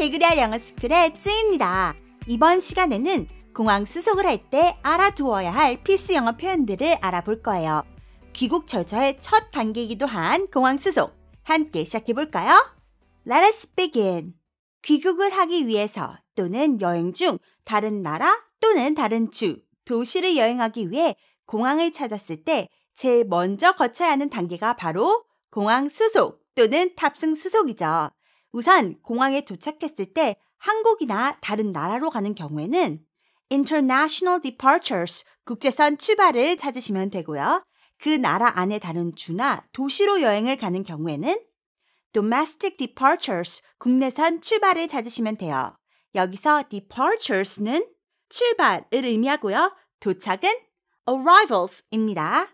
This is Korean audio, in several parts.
개구리알 영어 스쿨의 쯔입니다. 이번 시간에는 공항 수속을 할 때 알아두어야 할 필수 영어 표현들을 알아볼 거예요. 귀국 절차의 첫 단계이기도 한 공항 수속, 함께 시작해볼까요? Let us begin. 귀국을 하기 위해서 또는 여행 중 다른 나라 또는 다른 주, 도시를 여행하기 위해 공항을 찾았을 때 제일 먼저 거쳐야 하는 단계가 바로 공항 수속 또는 탑승 수속이죠. 우선 공항에 도착했을 때 한국이나 다른 나라로 가는 경우에는 International Departures, 국제선 출발을 찾으시면 되고요. 그 나라 안에 다른 주나 도시로 여행을 가는 경우에는 Domestic Departures, 국내선 출발을 찾으시면 돼요. 여기서 Departures는 출발을 의미하고요. 도착은 Arrivals입니다.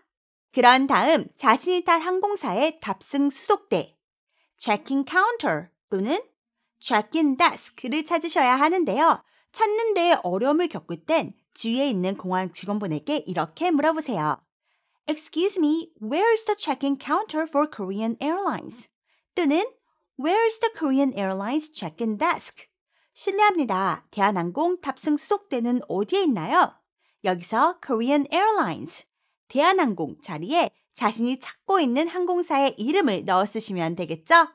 그런 다음 자신이 탈 항공사의 탑승 수속대, Check-in Counter 또는 Check-in Desk를 찾으셔야 하는데요. 찾는 데에 어려움을 겪을 땐 주위에 있는 공항 직원분에게 이렇게 물어보세요. Excuse me, where is the check-in counter for Korean Airlines? 또는 Where is the Korean Airlines check-in desk? 실례합니다. 대한항공 탑승 수속대는 어디에 있나요? 여기서 Korean Airlines, 대한항공 자리에 자신이 찾고 있는 항공사의 이름을 넣어 쓰시면 되겠죠?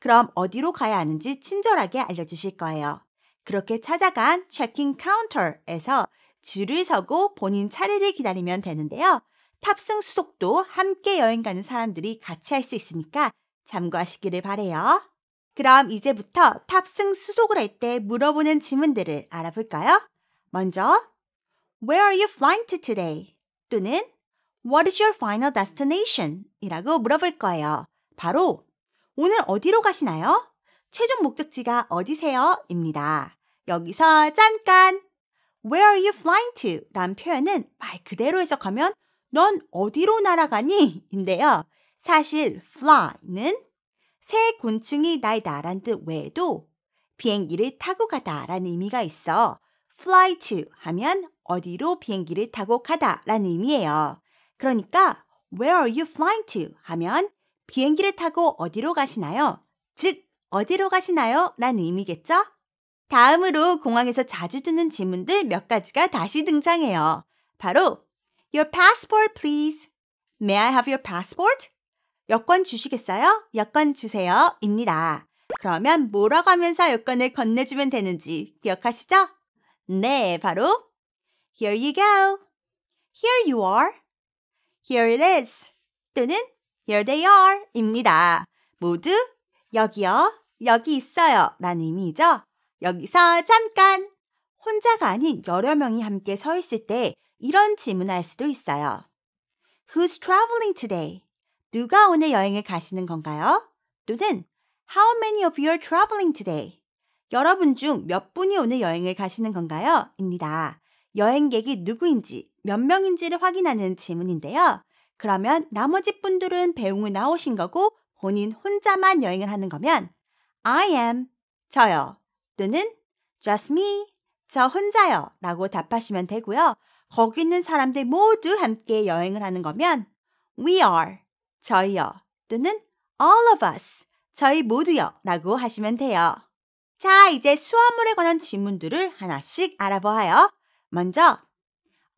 그럼 어디로 가야 하는지 친절하게 알려주실 거예요. 그렇게 찾아간 체킹 카운터에서 줄을 서고 본인 차례를 기다리면 되는데요. 탑승 수속도 함께 여행 가는 사람들이 같이 할 수 있으니까 참고하시기를 바래요. 그럼 이제부터 탑승 수속을 할 때 물어보는 질문들을 알아볼까요? 먼저 Where are you flying to today? 또는 What is your final destination? 이라고 물어볼 거예요. 바로 오늘 어디로 가시나요? 최종 목적지가 어디세요? 입니다. 여기서 잠깐 Where are you flying to? 라는 표현은 말 그대로 해석하면 넌 어디로 날아가니? 인데요. 사실 fly는 새 곤충이 날다라는 뜻 외에도 비행기를 타고 가다라는 의미가 있어 fly to 하면 어디로 비행기를 타고 가다라는 의미예요. 그러니까 Where are you flying to? 하면 비행기를 타고 어디로 가시나요? 즉, 어디로 가시나요? 라는 의미겠죠? 다음으로 공항에서 자주 듣는 질문들 몇 가지가 다시 등장해요. 바로 Your passport, please. May I have your passport? 여권 주시겠어요? 여권 주세요. 입니다. 그러면 뭐라고 하면서 여권을 건네주면 되는지 기억하시죠? 네, 바로 Here you go. Here you are. Here it is. 또는 Here they are. 입니다. 모두 여기요, 여기 있어요 라는 의미죠. 여기서 잠깐! 혼자가 아닌 여러 명이 함께 서 있을 때 이런 질문을 할 수도 있어요. Who's traveling today? 누가 오늘 여행을 가시는 건가요? 또는 How many of you are traveling today? 여러분 중 몇 분이 오늘 여행을 가시는 건가요? 입니다. 여행객이 누구인지, 몇 명인지를 확인하는 질문인데요. 그러면 나머지 분들은 배웅을 나오신 거고 본인 혼자만 여행을 하는 거면 I am, 저요. 또는 just me, 저 혼자요 라고 답하시면 되고요. 거기 있는 사람들 모두 함께 여행을 하는 거면 we are, 저희요. 또는 all of us, 저희 모두요 라고 하시면 돼요. 자, 이제 수화물에 관한 질문들을 하나씩 알아보아요. 먼저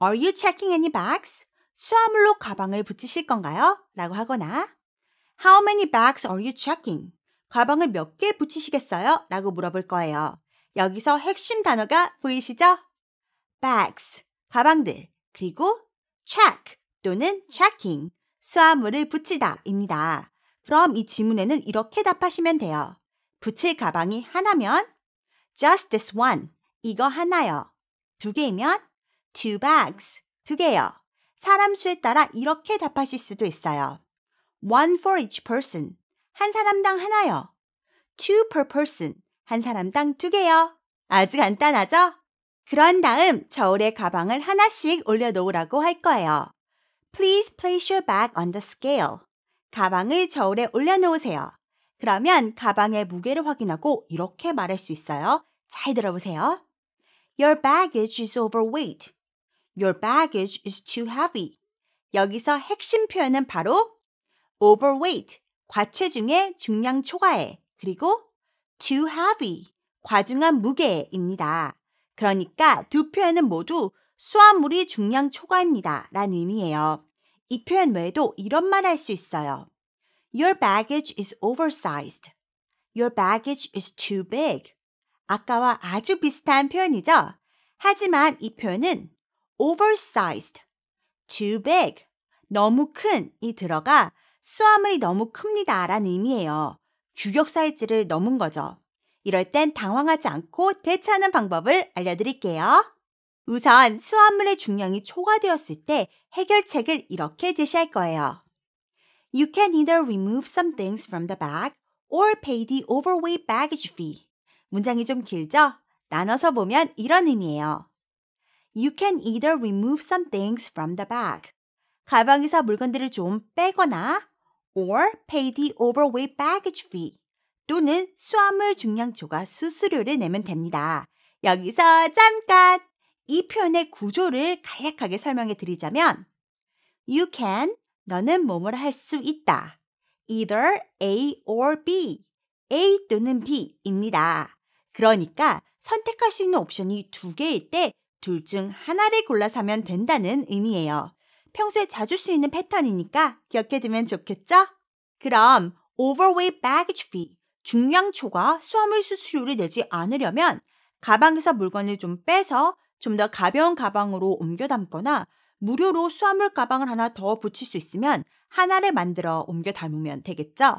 Are you checking any bags? 수화물로 가방을 붙이실 건가요? 라고 하거나 How many bags are you checking? 가방을 몇 개 붙이시겠어요? 라고 물어볼 거예요. 여기서 핵심 단어가 보이시죠? bags, 가방들, 그리고 check 또는 checking, 수화물을 붙이다 입니다. 그럼 이 질문에는 이렇게 답하시면 돼요. 붙일 가방이 하나면 just this one, 이거 하나요. 두 개이면 two bags, 두 개요. 사람 수에 따라 이렇게 답하실 수도 있어요. One for each person, 한 사람당 하나요. Two per person, 한 사람당 두 개요. 아주 간단하죠? 그런 다음 저울에 가방을 하나씩 올려놓으라고 할 거예요. Please place your bag on the scale. 가방을 저울에 올려놓으세요. 그러면 가방의 무게를 확인하고 이렇게 말할 수 있어요. 잘 들어보세요. Your baggage is overweight. Your baggage is too heavy. 여기서 핵심 표현은 바로 overweight, 과체중의 중량 초과해, 그리고 too heavy, 과중한 무게입니다. 그러니까 두 표현은 모두 수화물이 중량 초과입니다 라는 의미예요. 이 표현 외에도 이런 말 할 수 있어요. Your baggage is oversized. Your baggage is too big. 아까와 아주 비슷한 표현이죠? 하지만 이 표현은 oversized, too big, 너무 큰이 들어가 수화물이 너무 큽니다 라는 의미예요. 규격 사이즈를 넘은 거죠. 이럴 땐 당황하지 않고 대처하는 방법을 알려드릴게요. 우선 수화물의 중량이 초과되었을 때 해결책을 이렇게 제시할 거예요. You can either remove some things from the bag or pay the overweight baggage fee. 문장이 좀 길죠? 나눠서 보면 이런 의미예요. You can either remove some things from the bag. 가방에서 물건들을 좀 빼거나 or pay the overweight baggage fee. 또는 수화물 중량 초과 수수료를 내면 됩니다. 여기서 잠깐! 이 표현의 구조를 간략하게 설명해 드리자면 You can, 너는 뭐뭐를 할 수 있다. Either A or B, A 또는 B입니다. 그러니까 선택할 수 있는 옵션이 두 개일 때 둘 중 하나를 골라서 하면 된다는 의미예요. 평소에 자주 쓰이는 패턴이니까 기억해두면 좋겠죠? 그럼 overweight baggage fee, 중량 초과 수화물 수수료를 내지 않으려면 가방에서 물건을 좀 빼서 좀 더 가벼운 가방으로 옮겨 담거나 무료로 수화물 가방을 하나 더 붙일 수 있으면 하나를 만들어 옮겨 담으면 되겠죠?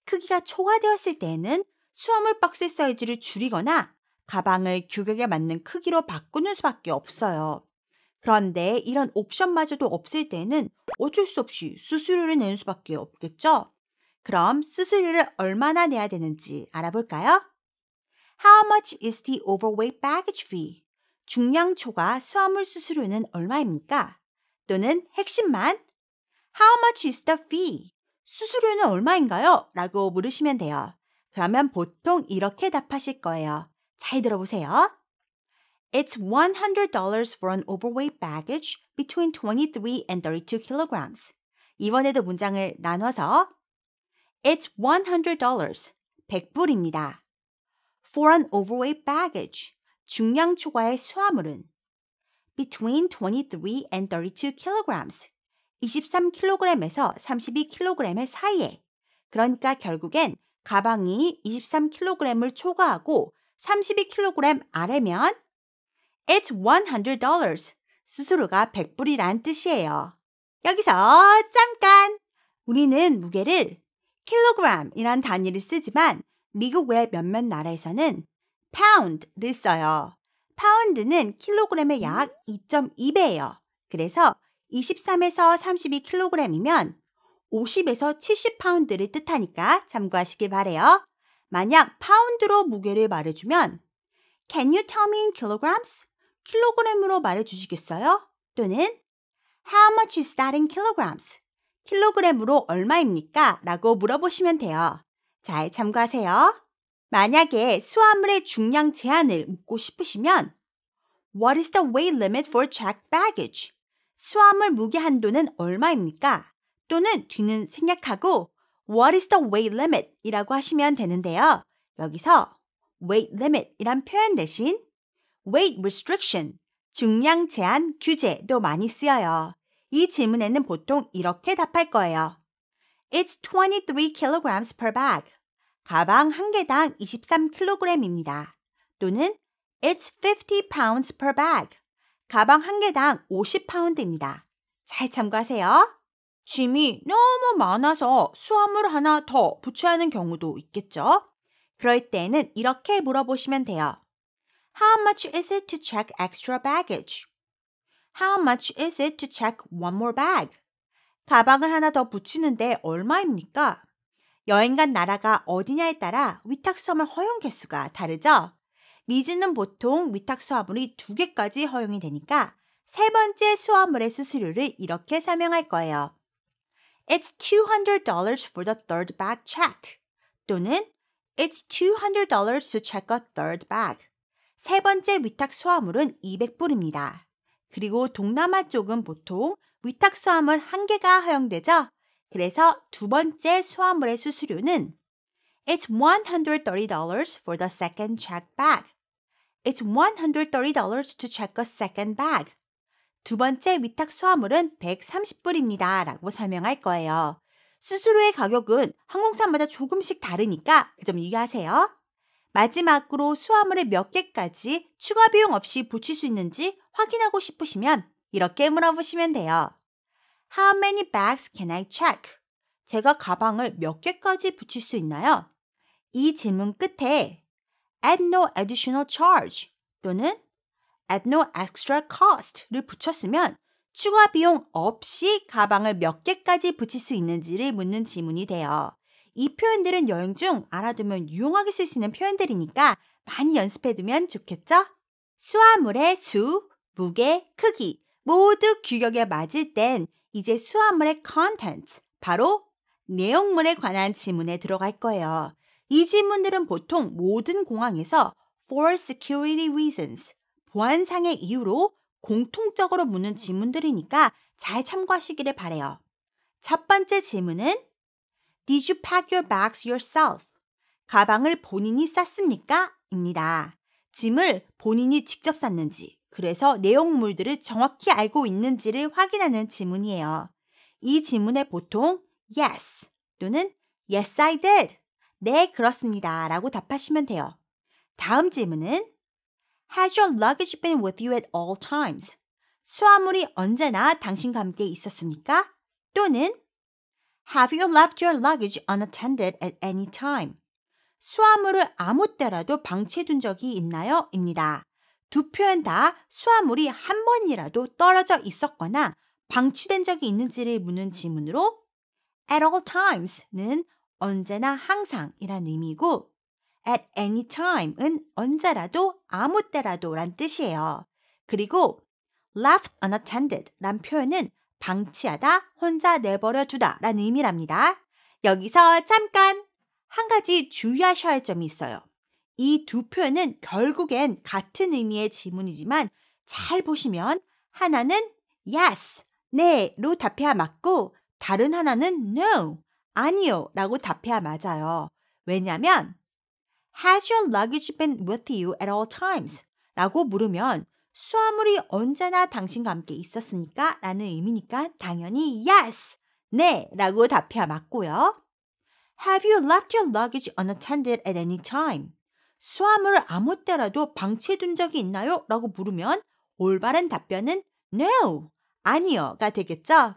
크기가 초과되었을 때에는 수화물 박스 사이즈를 줄이거나 가방을 규격에 맞는 크기로 바꾸는 수밖에 없어요. 그런데 이런 옵션마저도 없을 때는 어쩔 수 없이 수수료를 내는 수밖에 없겠죠? 그럼 수수료를 얼마나 내야 되는지 알아볼까요? How much is the overweight baggage fee? 중량 초과 수화물 수수료는 얼마입니까? 또는 핵심만 How much is the fee? 수수료는 얼마인가요? 라고 물으시면 돼요. 그러면 보통 이렇게 답하실 거예요. 잘 들어보세요. It's $100 for an overweight baggage between 23 and 32 kilograms. 이번에도 문장을 나눠서 It's $100, 100불입니다. For an overweight baggage, 중량 초과의 수화물은 between 23 and 32 kilograms, 23kg에서 32kg 사이에. 그러니까 결국엔 가방이 23kg을 초과하고 32kg 아래면 It's $100. 수수료가 100불이란 뜻이에요. 여기서 잠깐! 우리는 무게를 킬로그램이란 단위를 쓰지만 미국 외 몇몇 나라에서는 파운드를 써요. 파운드는 킬로그램의 약 2.2배예요. 그래서 23에서 32kg이면 50에서 70파운드를 뜻하니까 참고하시길 바래요. 만약 파운드로 무게를 말해주면 Can you tell me in kilograms? 킬로그램으로 말해주시겠어요? 또는 How much is that in kilograms? 킬로그램으로 얼마입니까? 라고 물어보시면 돼요. 잘 참고하세요. 만약에 수화물의 중량 제한을 묻고 싶으시면 What is the weight limit for checked baggage? 수화물 무게 한도는 얼마입니까? 또는 뒤는 생략하고 What is the weight limit? 이라고 하시면 되는데요. 여기서 weight limit 이란 표현 대신 weight restriction, 중량 제한 규제도 많이 쓰여요. 이 질문에는 보통 이렇게 답할 거예요. It's 23 kilograms per bag. 가방 한 개당 23kg입니다. 또는 It's 50 pounds per bag. 가방 한 개당 50파운드입니다. 잘 참고하세요. 짐이 너무 많아서 수화물 하나 더 붙여야 하는 경우도 있겠죠? 그럴 때는 이렇게 물어보시면 돼요. How much is it to check extra baggage? How much is it to check one more bag? 가방을 하나 더 붙이는데 얼마입니까? 여행 간 나라가 어디냐에 따라 위탁 수화물 허용 개수가 다르죠? 미주는 보통 위탁 수화물이 2개까지 허용이 되니까 세 번째 수화물의 수수료를 이렇게 설명할 거예요. It's $200 for the third bag checked. 또는 It's $200 to check a third bag. 세 번째 위탁 수화물은 200불입니다. 그리고 동남아 쪽은 보통 위탁 수화물 1개가 허용되죠? 그래서 두 번째 수화물의 수수료는 It's $130 for the second check bag. It's $130 to check a second bag. 두 번째 위탁 수화물은 130불입니다. 라고 설명할 거예요. 수수료의 가격은 항공사마다 조금씩 다르니까 그 점 유의하세요. 마지막으로 수화물에 몇 개까지 추가 비용 없이 붙일 수 있는지 확인하고 싶으시면 이렇게 물어보시면 돼요. How many bags can I check? 제가 가방을 몇 개까지 붙일 수 있나요? 이 질문 끝에 at no additional charge 또는 at no extra cost를 붙였으면 추가 비용 없이 가방을 몇 개까지 붙일 수 있는지를 묻는 질문이 돼요. 이 표현들은 여행 중 알아두면 유용하게 쓸 수 있는 표현들이니까 많이 연습해두면 좋겠죠? 수화물의 수, 무게, 크기 모두 규격에 맞을 땐 이제 수화물의 content, 바로 내용물에 관한 질문에 들어갈 거예요. 이 질문들은 보통 모든 공항에서 for security reasons, 보안상의 이유로 공통적으로 묻는 질문들이니까 잘 참고하시기를 바라요. 첫 번째 질문은 Did you pack your bags yourself? 가방을 본인이 쌌습니까? 입니다. 짐을 본인이 직접 쌌는지, 그래서 내용물들을 정확히 알고 있는지를 확인하는 질문이에요. 이 질문에 보통 yes 또는 yes I did, 네 그렇습니다 라고 답하시면 돼요. 다음 질문은 Has your luggage been with you at all times? 수화물이 언제나 당신과 함께 있었습니까? 또는 Have you left your luggage unattended at any time? 수화물을 아무 때라도 방치해둔 적이 있나요? 입니다. 두 표현 다 수화물이 한 번이라도 떨어져 있었거나 방치된 적이 있는지를 묻는 질문으로 at all times는 언제나 항상이란 의미고 at any time은 언제라도 아무 때라도 란 뜻이에요. 그리고 left unattended 란 표현은 방치하다, 혼자 내버려 두다 라는 의미랍니다. 여기서 잠깐 한 가지 주의하셔야 할 점이 있어요. 이 두 표현은 결국엔 같은 의미의 질문이지만 잘 보시면 하나는 yes, 네로 답해야 맞고 다른 하나는 no, 아니요 라고 답해야 맞아요. 왜냐하면 Has your luggage been with you at all times? 라고 물으면 수화물이 언제나 당신과 함께 있었습니까? 라는 의미니까 당연히 yes, 네 라고 답해야 맞고요. Have you left your luggage unattended at any time? 수화물을 아무 때라도 방치해둔 적이 있나요? 라고 물으면 올바른 답변은 no, 아니요가 되겠죠?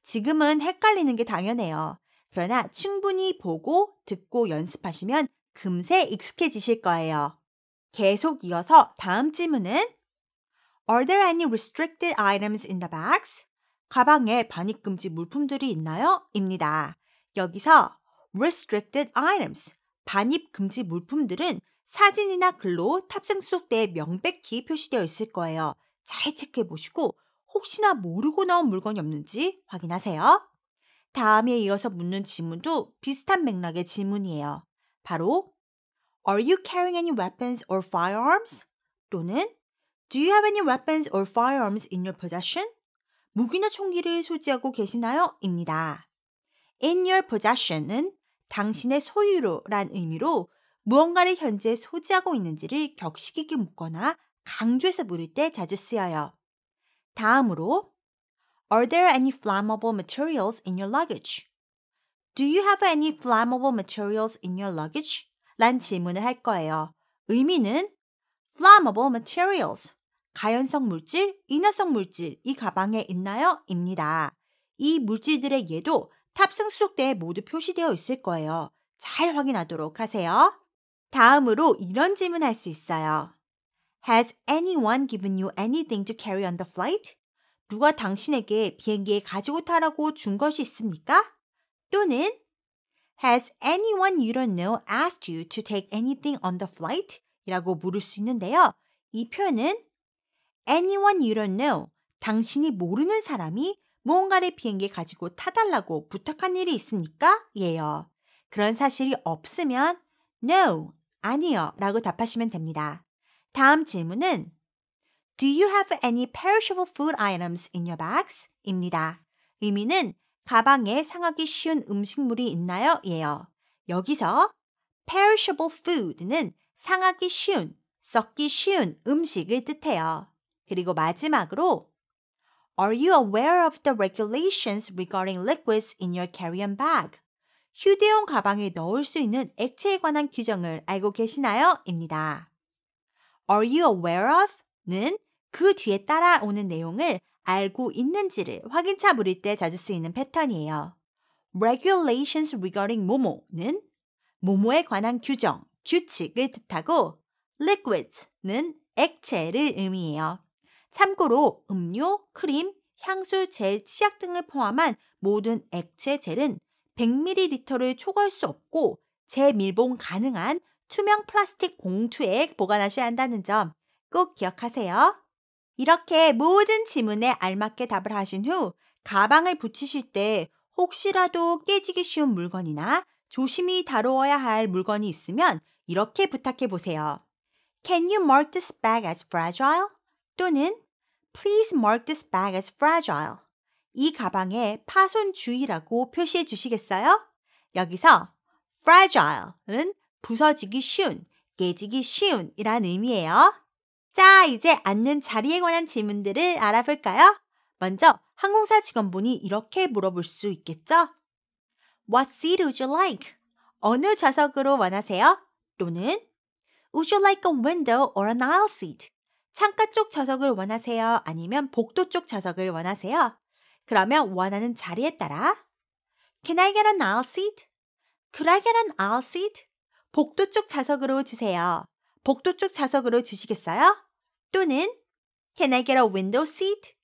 지금은 헷갈리는 게 당연해요. 그러나 충분히 보고 듣고 연습하시면 금세 익숙해지실 거예요. 계속 이어서 다음 질문은 Are there any restricted items in the bags? 가방에 반입금지 물품들이 있나요? 입니다. 여기서 restricted items, 반입금지 물품들은 사진이나 글로 탑승 수속대에 명백히 표시되어 있을 거예요. 잘 체크해 보시고 혹시나 모르고 나온 물건이 없는지 확인하세요. 다음에 이어서 묻는 질문도 비슷한 맥락의 질문이에요. 바로 Are you carrying any weapons or firearms? 또는 Do you have any weapons or firearms in your possession? 무기나 총기를 소지하고 계시나요? 입니다. In your possession은 당신의 소유로란 의미로 무언가를 현재 소지하고 있는지를 격식 있게 묻거나 강조해서 물을 때 자주 쓰여요. 다음으로 Are there any flammable materials in your luggage? Do you have any flammable materials in your luggage? 란 질문을 할 거예요. 의미는 flammable materials, 가연성 물질, 인화성 물질, 이 가방에 있나요? 입니다. 이 물질들의 예도 탑승 수속대에 모두 표시되어 있을 거예요. 잘 확인하도록 하세요. 다음으로 이런 질문할 수 있어요. Has anyone given you anything to carry on the flight? 누가 당신에게 비행기에 가지고 타라고 준 것이 있습니까? 또는 Has anyone you don't know asked you to take anything on the flight? 이라고 물을 수 있는데요. 이 표현은 anyone you don't know, 당신이 모르는 사람이 무언가를 비행기에 가지고 타달라고 부탁한 일이 있습니까? 예요. 그런 사실이 없으면 no, 아니요 라고 답하시면 됩니다. 다음 질문은 Do you have any perishable food items in your bags? 입니다. 의미는 가방에 상하기 쉬운 음식물이 있나요? 예요. 여기서 perishable food는 상하기 쉬운, 썩기 쉬운 음식을 뜻해요. 그리고 마지막으로 Are you aware of the regulations regarding liquids in your carry-on bag? 휴대용 가방에 넣을 수 있는 액체에 관한 규정을 알고 계시나요? 입니다. Are you aware of? 는 그 뒤에 따라오는 내용을 알고 있는지를 확인차 물을 때 자주 쓰이는 패턴이에요. Regulations regarding 뭐뭐는 뭐뭐에 관한 규정, 규칙을 뜻하고 liquids는 액체를 의미해요. 참고로 음료, 크림, 향수, 젤, 치약 등을 포함한 모든 액체 젤은 100ml를 초과할 수 없고 재밀봉 가능한 투명 플라스틱 봉투에 보관하셔야 한다는 점 꼭 기억하세요. 이렇게 모든 지문에 알맞게 답을 하신 후 가방을 붙이실 때 혹시라도 깨지기 쉬운 물건이나 조심히 다루어야 할 물건이 있으면 이렇게 부탁해 보세요. Can you mark this bag as fragile? 또는 Please mark this bag as fragile. 이 가방에 파손주의라고 표시해 주시겠어요? 여기서 fragile은 부서지기 쉬운, 깨지기 쉬운 이란 의미예요. 자, 이제 앉는 자리에 관한 질문들을 알아볼까요? 먼저 항공사 직원분이 이렇게 물어볼 수 있겠죠? What seat would you like? 어느 좌석으로 원하세요? 또는 Would you like a window or an aisle seat? 창가 쪽 좌석을 원하세요? 아니면 복도 쪽 좌석을 원하세요? 그러면 원하는 자리에 따라 Can I get an aisle seat? Could I get an aisle seat? 복도 쪽 좌석으로 주세요. 복도 쪽 좌석으로 주시겠어요? 또는 Can I get a window seat?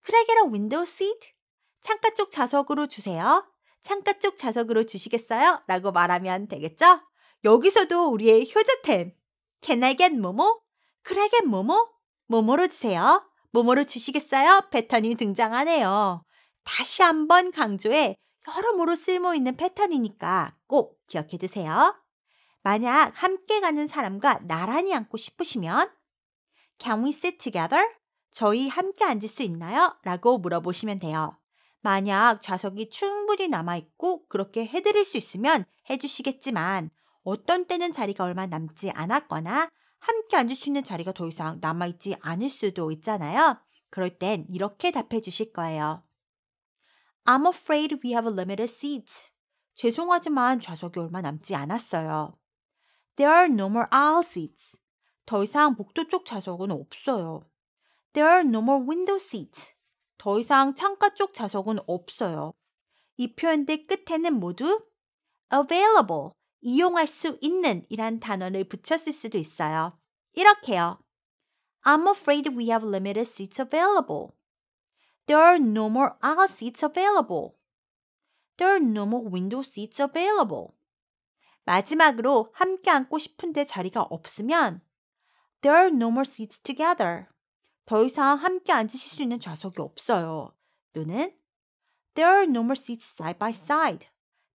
Could I get a window seat? 창가 쪽 좌석으로 주세요. 창가 쪽 좌석으로 주시겠어요? 라고 말하면 되겠죠? 여기서도 우리의 효자템 Can I get 뭐뭐? Could I get 뭐뭐? 뭐뭐로 주세요. 뭐뭐로 주시겠어요? 패턴이 등장하네요. 다시 한번 강조해 여러모로 쓸모있는 패턴이니까 꼭 기억해 두세요. 만약 함께 가는 사람과 나란히 앉고 싶으시면 Can we sit together? 저희 함께 앉을 수 있나요? 라고 물어보시면 돼요. 만약 좌석이 충분히 남아있고 그렇게 해드릴 수 있으면 해주시겠지만 어떤 때는 자리가 얼마 남지 않았거나 함께 앉을 수 있는 자리가 더 이상 남아있지 않을 수도 있잖아요. 그럴 땐 이렇게 답해 주실 거예요. I'm afraid we have limited seats. 죄송하지만 좌석이 얼마 남지 않았어요. There are no more aisle seats. 더 이상 복도 쪽 좌석은 없어요. There are no more window seats. 더 이상 창가 쪽 좌석은 없어요. 이 표현들 끝에는 모두 available, 이용할 수 있는 이란 단어를 붙였을 수도 있어요. 이렇게요. I'm afraid we have limited seats available. There are no more aisle seats available. There are no more window seats available. 마지막으로 함께 앉고 싶은데 자리가 없으면 There are no more seats together. 더 이상 함께 앉으실 수 있는 좌석이 없어요. 또는 There are no more seats side by side.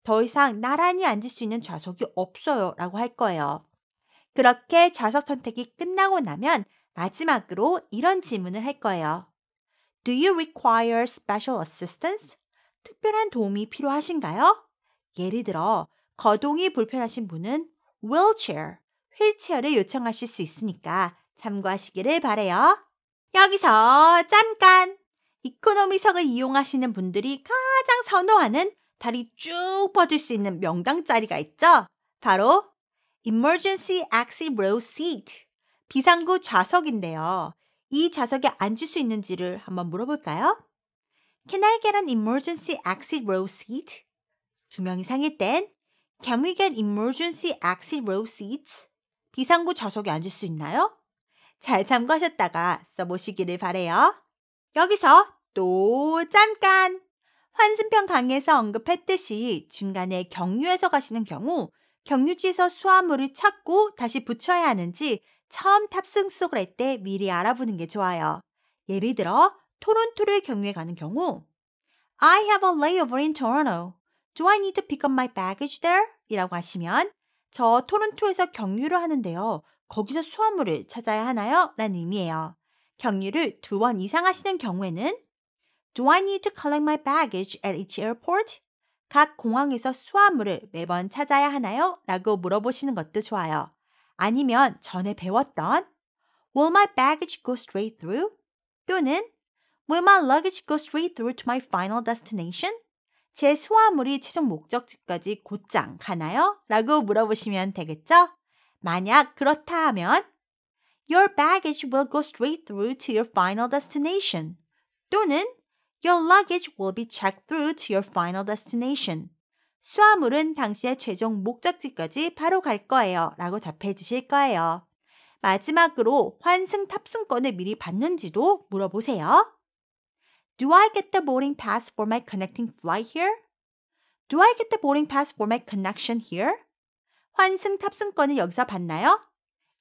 더 이상 나란히 앉을 수 있는 좌석이 없어요 라고 할 거예요. 그렇게 좌석 선택이 끝나고 나면 마지막으로 이런 질문을 할 거예요. Do you require special assistance? 특별한 도움이 필요하신가요? 예를 들어 거동이 불편하신 분은 wheelchair, 휠체어를 요청하실 수 있으니까 참고하시기를 바래요. 여기서 잠깐! 이코노미석을 이용하시는 분들이 가장 선호하는 다리 쭉 뻗을 수 있는 명당 자리가 있죠? 바로 Emergency Exit Row Seat, 비상구 좌석인데요. 이 좌석에 앉을 수 있는지를 한번 물어볼까요? Can I get an emergency exit row seat? 2명 이상일 땐 Can we get emergency exit row seats? 비상구 좌석에 앉을 수 있나요? 잘 참고하셨다가 써보시기를 바래요. 여기서 또 잠깐! 환승편 강의에서 언급했듯이 중간에 경유해서 가시는 경우 경유지에서 수화물을 찾고 다시 붙여야 하는지 처음 탑승 수속을 할 때 미리 알아보는 게 좋아요. 예를 들어 토론토를 경유해 가는 경우 I have a layover in Toronto. Do I need to pick up my baggage there? 이라고 하시면 저 토론토에서 경유를 하는데요. 거기서 수화물을 찾아야 하나요? 라는 의미예요. 경유를 2번 이상 하시는 경우에는 Do I need to collect my baggage at each airport? 각 공항에서 수화물을 매번 찾아야 하나요? 라고 물어보시는 것도 좋아요. 아니면 전에 배웠던 Will my baggage go straight through? 또는 Will my luggage go straight through to my final destination? 제 수화물이 최종 목적지까지 곧장 가나요? 라고 물어보시면 되겠죠? 만약 그렇다 하면 Your baggage will go straight through to your final destination. 또는 Your luggage will be checked through to your final destination. 수화물은 당시의 최종 목적지까지 바로 갈 거예요. 라고 답해 주실 거예요. 마지막으로 환승 탑승권을 미리 받는지도 물어보세요. Do I get the boarding pass for my connecting flight here? Do I get the boarding pass for my connection here? 환승 탑승권을 여기서 받나요?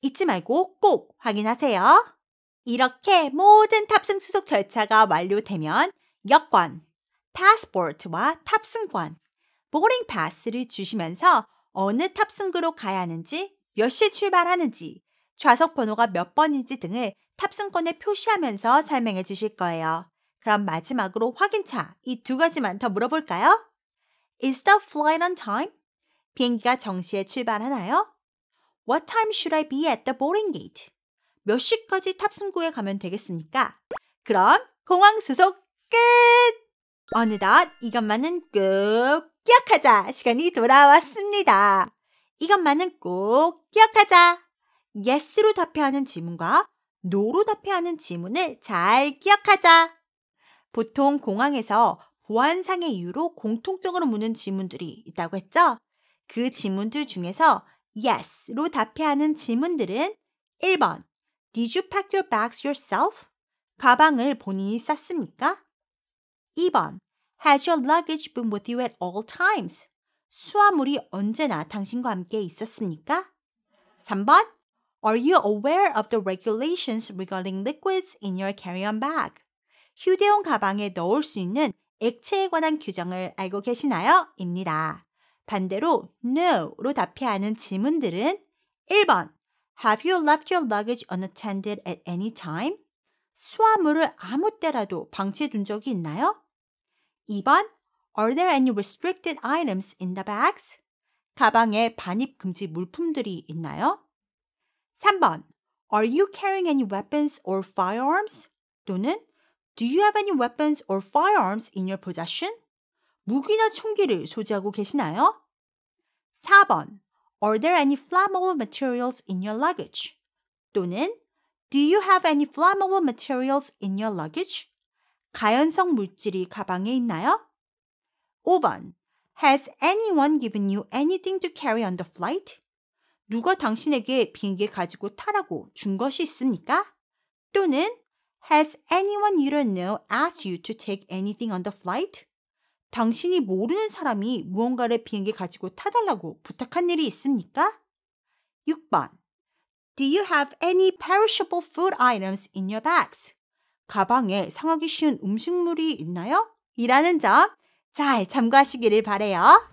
잊지 말고 꼭 확인하세요. 이렇게 모든 탑승 수속 절차가 완료되면 여권, passport와 탑승권, boarding pass를 주시면서 어느 탑승구로 가야 하는지, 몇 시에 출발하는지, 좌석 번호가 몇 번인지 등을 탑승권에 표시하면서 설명해 주실 거예요. 그럼 마지막으로 확인차 이 두 가지만 더 물어볼까요? Is the flight on time? 비행기가 정시에 출발하나요? What time should I be at the boarding gate? 몇 시까지 탑승구에 가면 되겠습니까? 그럼 공항 수속 끝! 어느덧 이것만은 꼭 기억하자 시간이 돌아왔습니다. 이것만은 꼭 기억하자. Yes로 답해야 하는 지문과 No로 답해야 하는 지문을 잘 기억하자. 보통 공항에서 보안상의 이유로 공통적으로 묻는 지문들이 있다고 했죠? 그 지문들 중에서 Yes로 답해야 하는 지문들은 1번 Did you pack your bags yourself? 가방을 본인이 쌌습니까? 2번 Has your luggage been with you at all times? 수화물이 언제나 당신과 함께 있었습니까? 3번 Are you aware of the regulations regarding liquids in your carry-on bag? 휴대용 가방에 넣을 수 있는 액체에 관한 규정을 알고 계시나요? 입니다. 반대로 No로 답해야 하는 지문들은 1번 Have you left your luggage unattended at any time? 수화물을 아무 때라도 방치해 둔 적이 있나요? 2번 Are there any restricted items in the bags? 가방에 반입 금지 물품들이 있나요? 3번 Are you carrying any weapons or firearms? 또는 Do you have any weapons or firearms in your possession? 무기나 총기를 소지하고 계시나요? 4번 Are there any flammable materials in your luggage? 또는 Do you have any flammable materials in your luggage? 가연성 물질이 가방에 있나요? 5번 Has anyone given you anything to carry on the flight? 누가 당신에게 비행기에 가지고 타라고 준 것이 있습니까? 또는 Has anyone you don't know asked you to take anything on the flight? 당신이 모르는 사람이 무언가를 비행기에 가지고 타달라고 부탁한 일이 있습니까? 6번 Do you have any perishable food items in your bags? 가방에 상하기 쉬운 음식물이 있나요? 이라는 점 잘 참고하시기를 바래요.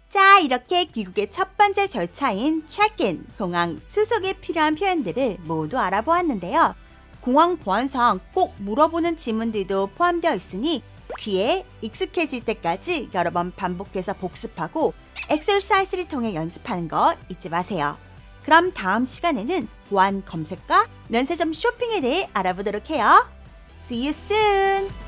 자, 이렇게 귀국의 첫 번째 절차인 체크인, 공항 수속에 필요한 표현들을 모두 알아보았는데요. 공항 보안상 꼭 물어보는 지문들도 포함되어 있으니 귀에 익숙해질 때까지 여러 번 반복해서 복습하고 엑서사이즈를 통해 연습하는 거 잊지 마세요. 그럼 다음 시간에는 보안 검색과 면세점 쇼핑에 대해 알아보도록 해요. See you soon!